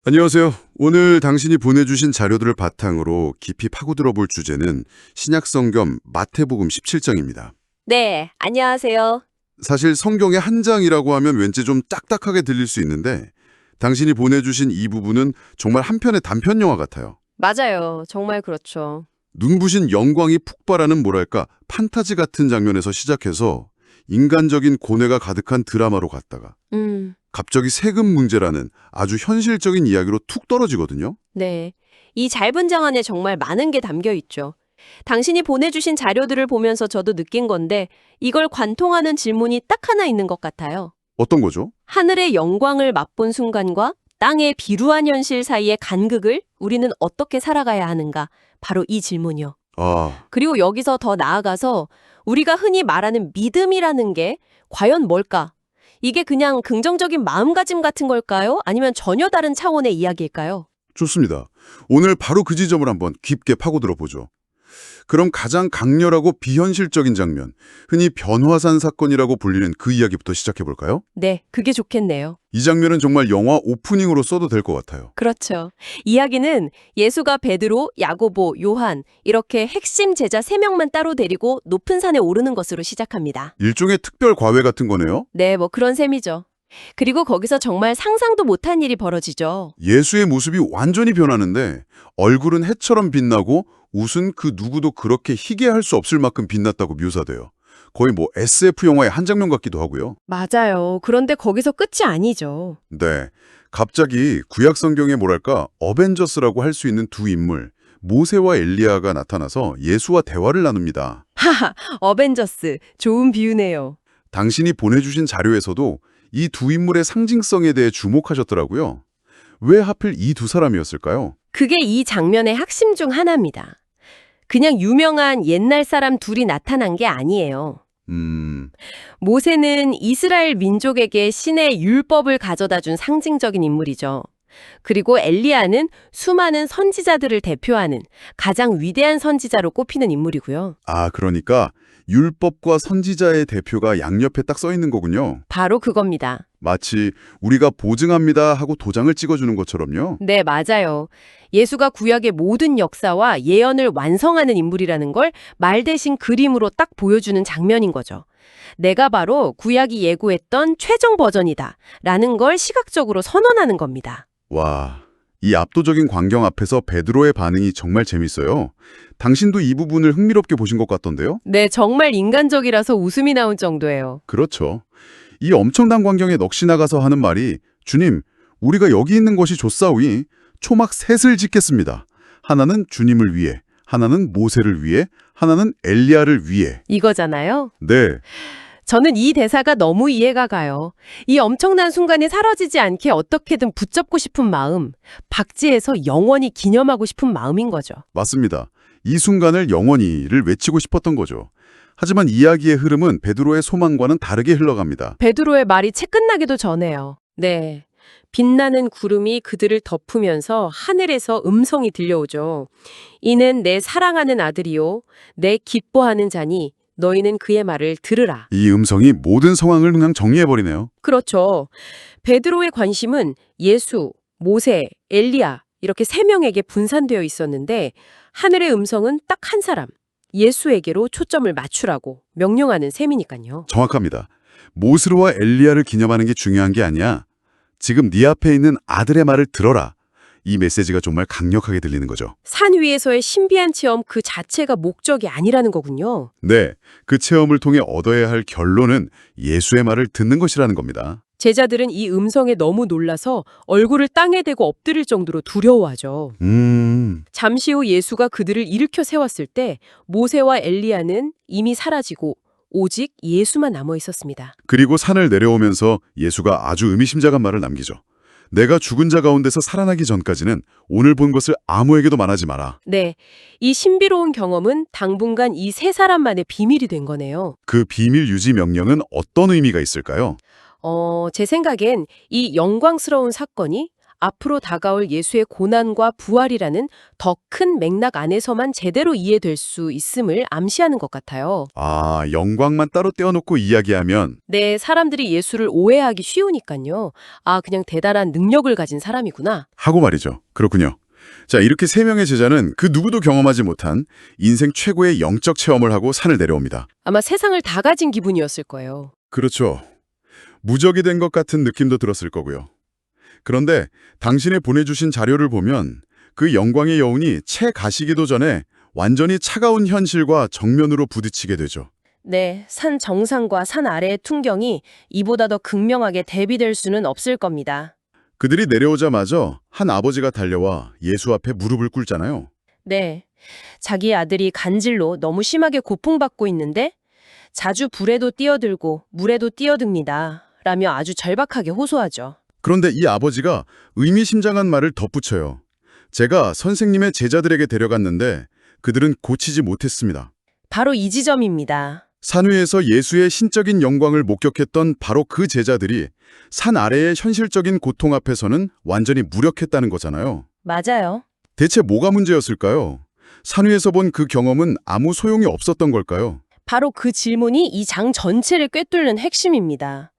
안녕하세요. 오늘 당신이 보내주신 자료들을 바탕으로 깊이 파고들어 볼 주제는 신약성경 마태복음 17장입니다. 네, 안녕하세요. 사실 성경의 한 장이라고 하면 왠지 좀 딱딱하게 들릴 수 있는데 당신이 보내주신 이 부분은 정말 한 편의 단편 영화 같아요. 맞아요. 정말 그렇죠. 눈부신 영광이 폭발하는 뭐랄까 판타지 같은 장면에서 시작해서 인간적인 고뇌가 가득한 드라마로 갔다가 갑자기 세금 문제라는 아주 현실적인 이야기로 툭 떨어지거든요. 네. 이 짧은 장 안에 정말 많은 게 담겨 있죠. 당신이 보내주신 자료들을 보면서 저도 느낀 건데 이걸 관통하는 질문이 딱 하나 있는 것 같아요. 어떤 거죠? 하늘의 영광을 맛본 순간과 땅의 비루한 현실 사이의 간극을 우리는 어떻게 살아가야 하는가? 바로 이 질문이요. 아, 그리고 여기서 더 나아가서 우리가 흔히 말하는 믿음이라는 게 과연 뭘까? 이게 그냥 긍정적인 마음가짐 같은 걸까요? 아니면 전혀 다른 차원의 이야기일까요? 좋습니다. 오늘 바로 그 지점을 한번 깊게 파고들어 보죠. 그럼 가장 강렬하고 비현실적인 장면, 흔히 변화산 사건이라고 불리는 그 이야기부터 시작해 볼까요? 네, 그게 좋겠네요. 이 장면은 정말 영화 오프닝으로 써도 될 것 같아요. 그렇죠. 이야기는 예수가 베드로, 야고보, 요한 이렇게 핵심 제자 3명만 따로 데리고 높은 산에 오르는 것으로 시작합니다. 일종의 특별 과외 같은 거네요. 네, 뭐 그런 셈이죠. 그리고 거기서 정말 상상도 못한 일이 벌어지죠. 예수의 모습이 완전히 변하는데 얼굴은 해처럼 빛나고 웃은 그 누구도 그렇게 희게 할 수 없을 만큼 빛났다고 묘사돼요. 거의 뭐 SF 영화의 한 장면 같기도 하고요. 맞아요. 그런데 거기서 끝이 아니죠. 네, 갑자기 구약 성경에 뭐랄까 어벤져스라고 할 수 있는 두 인물 모세와 엘리야가 나타나서 예수와 대화를 나눕니다. 하하, 어벤져스. 좋은 비유네요. 당신이 보내주신 자료에서도 이 두 인물의 상징성에 대해 주목하셨더라고요. 왜 하필 이 두 사람이었을까요? 그게 이 장면의 핵심 중 하나입니다. 그냥 유명한 옛날 사람 둘이 나타난 게 아니에요. 모세는 이스라엘 민족에게 신의 율법을 가져다 준 상징적인 인물이죠. 그리고 엘리야는 수많은 선지자들을 대표하는 가장 위대한 선지자로 꼽히는 인물이고요. 아, 그러니까 율법과 선지자의 대표가 양옆에 딱 써 있는 거군요. 바로 그겁니다. 마치 우리가 보증합니다 하고 도장을 찍어주는 것처럼요. 네, 맞아요. 예수가 구약의 모든 역사와 예언을 완성하는 인물이라는 걸 말 대신 그림으로 딱 보여주는 장면인 거죠. 내가 바로 구약이 예고했던 최종 버전이다 라는 걸 시각적으로 선언하는 겁니다. 와, 이 압도적인 광경 앞에서 베드로의 반응이 정말 재밌어요. 당신도 이 부분을 흥미롭게 보신 것 같던데요? 네, 정말 인간적이라서 웃음이 나올 정도예요. 그렇죠. 이 엄청난 광경에 넋이 나가서 하는 말이 주님, 우리가 여기 있는 것이 좋사오니 초막 셋을 짓겠습니다. 하나는 주님을 위해, 하나는 모세를 위해, 하나는 엘리야를 위해. 이거잖아요. 네, 저는 이 대사가 너무 이해가 가요. 이 엄청난 순간이 사라지지 않게 어떻게든 붙잡고 싶은 마음, 박지에서 영원히 기념하고 싶은 마음인 거죠. 맞습니다. 이 순간을 영원히를 외치고 싶었던 거죠. 하지만 이야기의 흐름은 베드로의 소망과는 다르게 흘러갑니다. 베드로의 말이 채 끝나기도 전에요. 네. 빛나는 구름이 그들을 덮으면서 하늘에서 음성이 들려오죠. 이는 내 사랑하는 아들이요. 내 기뻐하는 자니 너희는 그의 말을 들으라. 이 음성이 모든 상황을 그냥 정리해버리네요. 그렇죠. 베드로의 관심은 예수, 모세, 엘리야 이렇게 3명에게 분산되어 있었는데 하늘의 음성은 딱 한 사람, 예수에게로 초점을 맞추라고 명령하는 셈이니까요. 정확합니다. 모세와 엘리야를 기념하는 게 중요한 게 아니야. 지금 네 앞에 있는 아들의 말을 들어라. 이 메시지가 정말 강력하게 들리는 거죠. 산 위에서의 신비한 체험 그 자체가 목적이 아니라는 거군요. 네, 그 체험을 통해 얻어야 할 결론은 예수의 말을 듣는 것이라는 겁니다. 제자들은 이 음성에 너무 놀라서 얼굴을 땅에 대고 엎드릴 정도로 두려워하죠. 잠시 후 예수가 그들을 일으켜 세웠을 때 모세와 엘리야는 이미 사라지고 오직 예수만 남아 있었습니다. 그리고 산을 내려오면서 예수가 아주 의미심장한 말을 남기죠. 내가 죽은 자 가운데서 살아나기 전까지는 오늘 본 것을 아무에게도 말하지 마라. 네, 이 신비로운 경험은 당분간 이 3사람만의 비밀이 된 거네요. 그 비밀 유지 명령은 어떤 의미가 있을까요? 제 생각엔 이 영광스러운 사건이 앞으로 다가올 예수의 고난과 부활이라는 더 큰 맥락 안에서만 제대로 이해될 수 있음을 암시하는 것 같아요. 아, 영광만 따로 떼어놓고 이야기하면 네, 사람들이 예수를 오해하기 쉬우니까요. 아, 그냥 대단한 능력을 가진 사람이구나. 하고 말이죠. 그렇군요. 자, 이렇게 세 명의 제자는 그 누구도 경험하지 못한 인생 최고의 영적 체험을 하고 산을 내려옵니다. 아마 세상을 다 가진 기분이었을 거예요. 그렇죠. 무적이 된 것 같은 느낌도 들었을 거고요. 그런데 당신이 보내주신 자료를 보면 그 영광의 여운이 채 가시기도 전에 완전히 차가운 현실과 정면으로 부딪히게 되죠. 네, 산 정상과 산 아래의 풍경이 이보다 더 극명하게 대비될 수는 없을 겁니다. 그들이 내려오자마자 한 아버지가 달려와 예수 앞에 무릎을 꿇잖아요. 네, 자기 아들이 간질로 너무 심하게 고통받고 있는데 자주 불에도 뛰어들고 물에도 뛰어듭니다. 라며 아주 절박하게 호소하죠. 그런데 이 아버지가 의미심장한 말을 덧붙여요. 제가 선생님의 제자들에게 데려갔는데 그들은 고치지 못했습니다. 바로 이 지점입니다. 산 위에서 예수의 신적인 영광을 목격했던 바로 그 제자들이 산 아래의 현실적인 고통 앞에서는 완전히 무력했다는 거잖아요. 맞아요. 대체 뭐가 문제였을까요? 산 위에서 본 그 경험은 아무 소용이 없었던 걸까요? 바로 그 질문이 이 장 전체를 꿰뚫는 핵심입니다.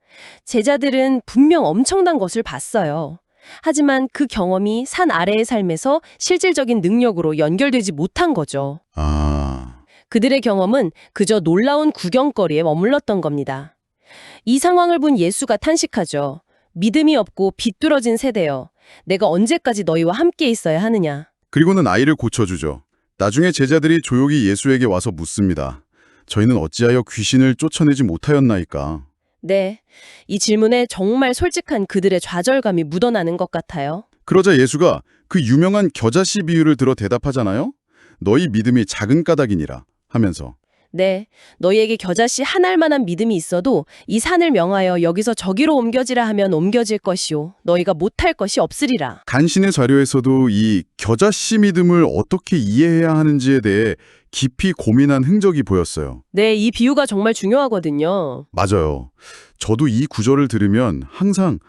제자들은 분명 엄청난 것을 봤어요. 하지만 그 경험이 산 아래의 삶에서 실질적인 능력으로 연결되지 못한 거죠. 아, 그들의 경험은 그저 놀라운 구경거리에 머물렀던 겁니다. 이 상황을 본 예수가 탄식하죠. 믿음이 없고 비뚤어진 세대여. 내가 언제까지 너희와 함께 있어야 하느냐. 그리고는 아이를 고쳐주죠. 나중에 제자들이 조용히 예수에게 와서 묻습니다. 저희는 어찌하여 귀신을 쫓아내지 못하였나이까? 네, 이 질문에 정말 솔직한 그들의 좌절감이 묻어나는 것 같아요. 그러자 예수가 그 유명한 겨자씨 비유를 들어 대답하잖아요. 너희 믿음이 작은 까닭이니라 하면서. 네, 너희에게 겨자씨 한 알만한 믿음이 있어도 이 산을 명하여 여기서 저기로 옮겨지라 하면 옮겨질 것이요. 너희가 못할 것이 없으리라. 간신의 자료에서도 이 겨자씨 믿음을 어떻게 이해해야 하는지에 대해 깊이 고민한 흔적이 보였어요. 네, 이 비유가 정말 중요하거든요. 맞아요. 저도 이 구절을 들으면 항상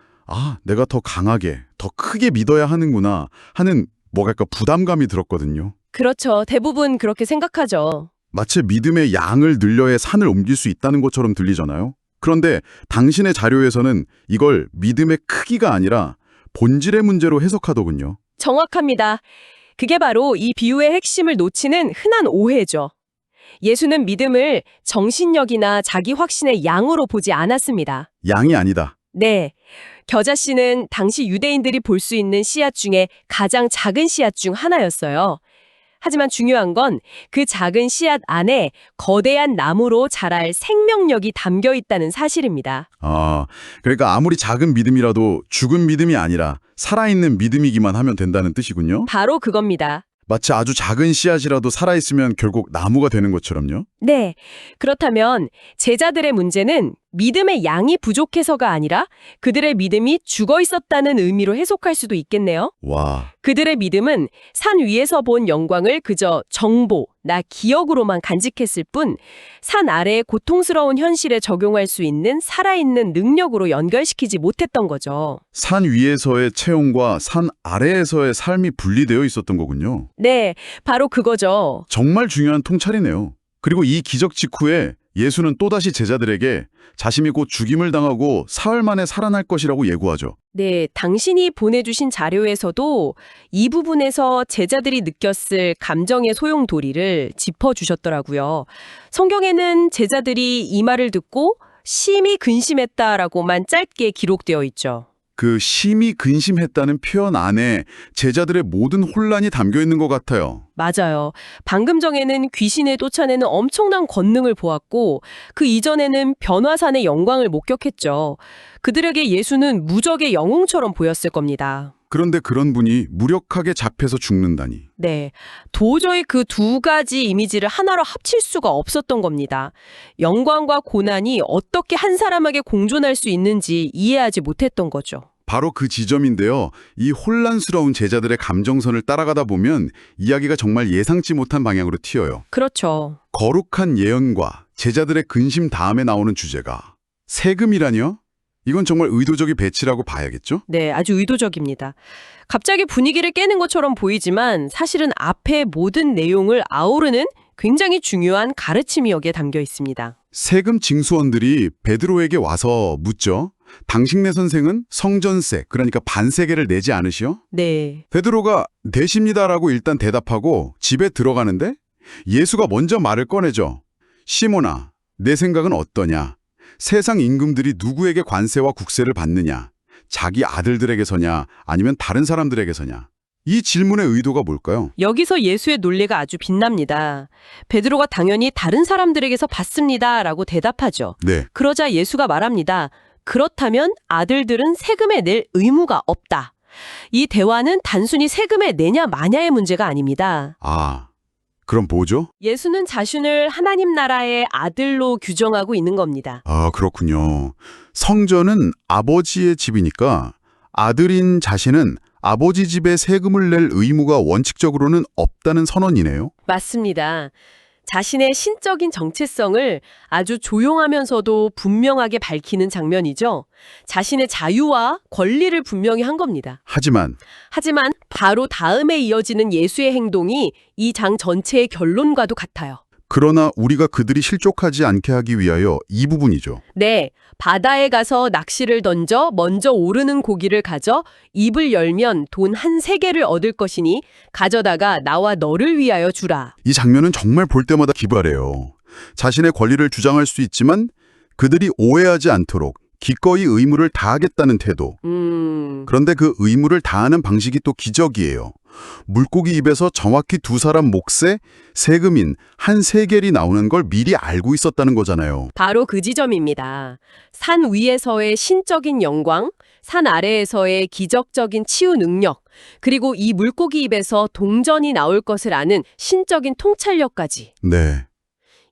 내가 더 강하게, 더 크게 믿어야 하는구나 하는 뭐랄까 부담감이 들었거든요. 그렇죠. 대부분 그렇게 생각하죠. 마치 믿음의 양을 늘려야 산을 옮길 수 있다는 것처럼 들리잖아요. 그런데 당신의 자료에서는 이걸 믿음의 크기가 아니라 본질의 문제로 해석하더군요. 정확합니다. 그게 바로 이 비유의 핵심을 놓치는 흔한 오해죠. 예수는 믿음을 정신력이나 자기 확신의 양으로 보지 않았습니다. 양이 아니다. 네. 겨자씨는 당시 유대인들이 볼 수 있는 씨앗 중에 가장 작은 씨앗 중 하나였어요. 하지만 중요한 건 그 작은 씨앗 안에 거대한 나무로 자랄 생명력이 담겨 있다는 사실입니다. 그러니까 아무리 작은 믿음이라도 죽은 믿음이 아니라 살아있는 믿음이기만 하면 된다는 뜻이군요. 바로 그겁니다. 마치 아주 작은 씨앗이라도 살아있으면 결국 나무가 되는 것처럼요. 네. 그렇다면 제자들의 문제는 믿음의 양이 부족해서가 아니라 그들의 믿음이 죽어 있었다는 의미로 해석할 수도 있겠네요. 와, 그들의 믿음은 산 위에서 본 영광을 그저 정보, 나 기억으로만 간직했을 뿐 산 아래의 고통스러운 현실에 적용할 수 있는 살아있는 능력으로 연결시키지 못했던 거죠. 산 위에서의 체험과 산 아래에서의 삶이 분리되어 있었던 거군요. 네, 바로 그거죠. 정말 중요한 통찰이네요. 그리고 이 기적 직후에 예수는 또다시 제자들에게 자신이 곧 죽임을 당하고 사흘 만에 살아날 것이라고 예고하죠. 네, 당신이 보내주신 자료에서도 이 부분에서 제자들이 느꼈을 감정의 소용돌이를 짚어주셨더라고요. 성경에는 제자들이 이 말을 듣고 심히 근심했다라고만 짧게 기록되어 있죠. 그 심히 근심했다는 표현 안에 제자들의 모든 혼란이 담겨 있는 것 같아요. 맞아요. 방금 전에는 귀신을 쫓아내는 엄청난 권능을 보았고 그 이전에는 변화산의 영광을 목격했죠. 그들에게 예수는 무적의 영웅처럼 보였을 겁니다. 그런데 그런 분이 무력하게 잡혀서 죽는다니. 네, 도저히 그 두 가지 이미지를 하나로 합칠 수가 없었던 겁니다. 영광과 고난이 어떻게 한 사람에게 공존할 수 있는지 이해하지 못했던 거죠. 바로 그 지점인데요. 이 혼란스러운 제자들의 감정선을 따라가다 보면 이야기가 정말 예상치 못한 방향으로 튀어요. 그렇죠. 거룩한 예언과 제자들의 근심 다음에 나오는 주제가 세금이라뇨? 이건 정말 의도적인 배치라고 봐야겠죠? 네, 아주 의도적입니다. 갑자기 분위기를 깨는 것처럼 보이지만 사실은 앞에 모든 내용을 아우르는 굉장히 중요한 가르침이 여기에 담겨 있습니다. 세금 징수원들이 베드로에게 와서 묻죠. 당신네 선생은 성전세, 그러니까 반세계를 내지 않으시오? 네, 베드로가 내십니다라고 일단 대답하고 집에 들어가는데 예수가 먼저 말을 꺼내죠. 시몬아, 내 생각은 어떠냐? 세상 임금들이 누구에게 관세와 국세를 받느냐? 자기 아들들에게서냐? 아니면 다른 사람들에게서냐? 이 질문의 의도가 뭘까요? 여기서 예수의 논리가 아주 빛납니다. 베드로가 당연히 다른 사람들에게서 받습니다라고 대답하죠. 네, 그러자 예수가 말합니다. 그렇다면 아들들은 세금에 낼 의무가 없다. 이 대화는 단순히 세금에 내냐 마냐의 문제가 아닙니다. 그럼 뭐죠? 예수는 자신을 하나님 나라의 아들로 규정하고 있는 겁니다. 그렇군요. 성전은 아버지의 집이니까 아들인 자신은 아버지 집에 세금을 낼 의무가 원칙적으로는 없다는 선언이네요. 맞습니다. 자신의 신적인 정체성을 아주 조용하면서도 분명하게 밝히는 장면이죠. 자신의 자유와 권리를 분명히 한 겁니다. 하지만 하지만 바로 다음에 이어지는 예수의 행동이 이 장 전체의 결론과도 같아요. 그러나 우리가 그들이 실족하지 않게 하기 위하여 이 부분이죠. 네, 바다에 가서 낚시를 던져 먼저 오르는 고기를 가져 입을 열면 돈 한 세개를 얻을 것이니 가져다가 나와 너를 위하여 주라. 이 장면은 정말 볼 때마다 기발해요. 자신의 권리를 주장할 수 있지만 그들이 오해하지 않도록 기꺼이 의무를 다하겠다는 태도. 그런데 그 의무를 다하는 방식이 또 기적이에요. 물고기 입에서 정확히 두 사람 몫에 세금인 한 세겔이 나오는 걸 미리 알고 있었다는 거잖아요. 바로 그 지점입니다. 산 위에서의 신적인 영광, 산 아래에서의 기적적인 치유 능력, 그리고 이 물고기 입에서 동전이 나올 것을 아는 신적인 통찰력까지. 네.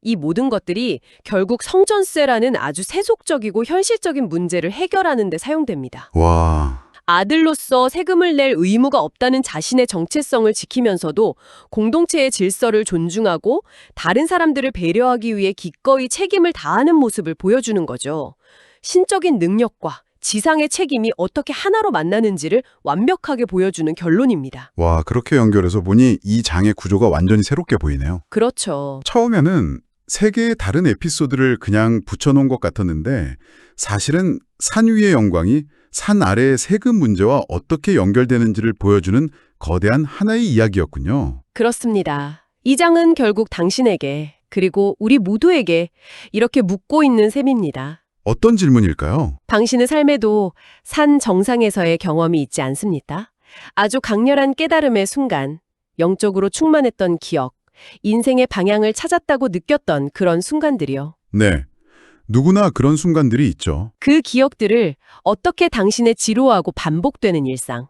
이 모든 것들이 결국 성전세라는 아주 세속적이고 현실적인 문제를 해결하는 데 사용됩니다. 와. 아들로서 세금을 낼 의무가 없다는 자신의 정체성을 지키면서도 공동체의 질서를 존중하고 다른 사람들을 배려하기 위해 기꺼이 책임을 다하는 모습을 보여주는 거죠. 신적인 능력과 지상의 책임이 어떻게 하나로 만나는지를 완벽하게 보여주는 결론입니다. 와, 그렇게 연결해서 보니 이 장의 구조가 완전히 새롭게 보이네요. 그렇죠. 처음에는 세 개의 다른 에피소드를 그냥 붙여놓은 것 같았는데 사실은 산 위의 영광이 산 아래의 세금 문제와 어떻게 연결되는지를 보여주는 거대한 하나의 이야기였군요. 그렇습니다. 이 장은 결국 당신에게 그리고 우리 모두에게 이렇게 묻고 있는 셈입니다. 어떤 질문일까요? 당신의 삶에도 산 정상에서의 경험이 있지 않습니까? 아주 강렬한 깨달음의 순간, 영적으로 충만했던 기억, 인생의 방향을 찾았다고 느꼈던 그런 순간들이요. 네. 누구나 그런 순간들이 있죠. 그 기억들을 어떻게 당신의 지루하고 반복되는 일상,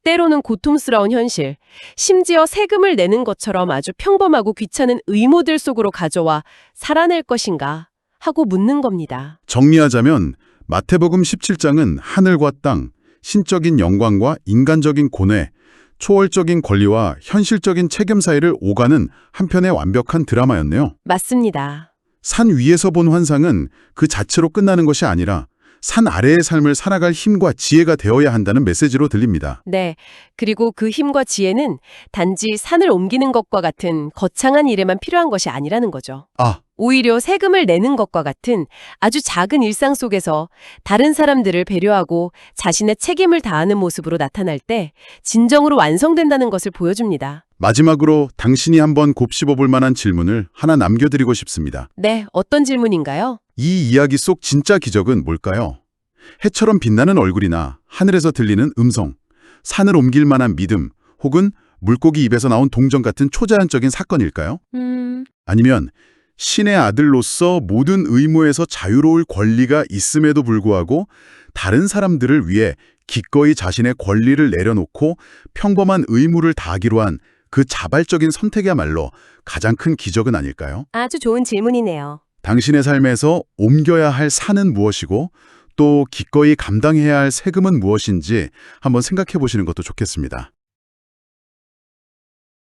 때로는 고통스러운 현실, 심지어 세금을 내는 것처럼 아주 평범하고 귀찮은 의무들 속으로 가져와 살아낼 것인가 하고 묻는 겁니다. 정리하자면 마태복음 17장은 하늘과 땅, 신적인 영광과 인간적인 고뇌, 초월적인 권리와 현실적인 책임 사이를 오가는 한편의 완벽한 드라마였네요. 맞습니다. 산 위에서 본 환상은 그 자체로 끝나는 것이 아니라 산 아래의 삶을 살아갈 힘과 지혜가 되어야 한다는 메시지로 들립니다. 네. 그리고 그 힘과 지혜는 단지 산을 옮기는 것과 같은 거창한 일에만 필요한 것이 아니라는 거죠. 오히려 세금을 내는 것과 같은 아주 작은 일상 속에서 다른 사람들을 배려하고 자신의 책임을 다하는 모습으로 나타날 때 진정으로 완성된다는 것을 보여줍니다. 마지막으로 당신이 한번 곱씹어볼 만한 질문을 하나 남겨드리고 싶습니다. 네, 어떤 질문인가요? 이 이야기 속 진짜 기적은 뭘까요? 해처럼 빛나는 얼굴이나 하늘에서 들리는 음성, 산을 옮길 만한 믿음, 혹은 물고기 입에서 나온 동전 같은 초자연적인 사건일까요? 아니면 신의 아들로서 모든 의무에서 자유로울 권리가 있음에도 불구하고 다른 사람들을 위해 기꺼이 자신의 권리를 내려놓고 평범한 의무를 다하기로 한 그 자발적인 선택이야말로 가장 큰 기적은 아닐까요? 아주 좋은 질문이네요. 당신의 삶에서 옮겨야 할 산은 무엇이고 또 기꺼이 감당해야 할 세금은 무엇인지 한번 생각해 보시는 것도 좋겠습니다.